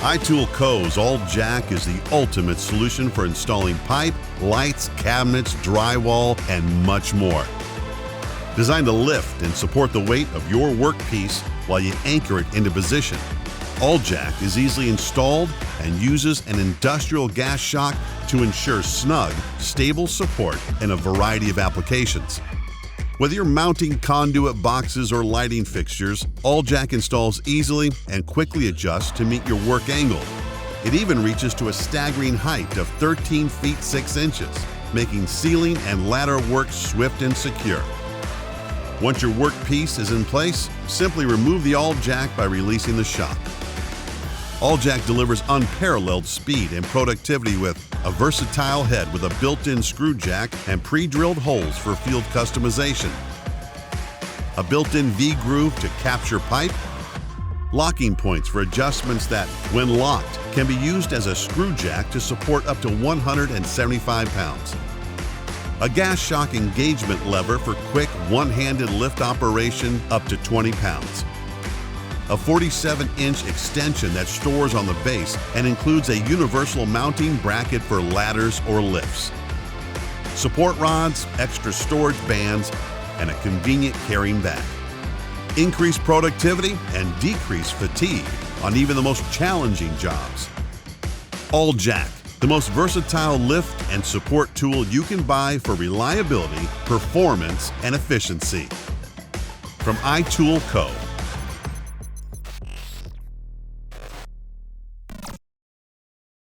iTOOLco's All Jack is the ultimate solution for installing pipe, lights, cabinets, drywall, and much more. Designed to lift and support the weight of your workpiece while you anchor it into position, All Jack is easily installed and uses an industrial gas shock to ensure snug, stable support in a variety of applications. Whether you're mounting conduit boxes or lighting fixtures, All Jack installs easily and quickly adjusts to meet your work angle. It even reaches to a staggering height of 13 feet 6 inches, making ceiling and ladder work swift and secure. Once your workpiece is in place, simply remove the All Jack by releasing the shock. All Jack delivers unparalleled speed and productivity with a versatile head with a built-in screw jack and pre-drilled holes for field customization, a built-in V-groove to capture pipe, locking points for adjustments that, when locked, can be used as a screw jack to support up to 175 pounds, a gas shock engagement lever for quick one-handed lift operation up to 20 pounds, a 47-inch extension that stores on the base and includes a universal mounting bracket for ladders or lifts, support rods, extra storage bands, and a convenient carrying bag. Increase productivity and decrease fatigue on even the most challenging jobs. All Jack, the most versatile lift and support tool you can buy for reliability, performance, and efficiency. From iTOOLco,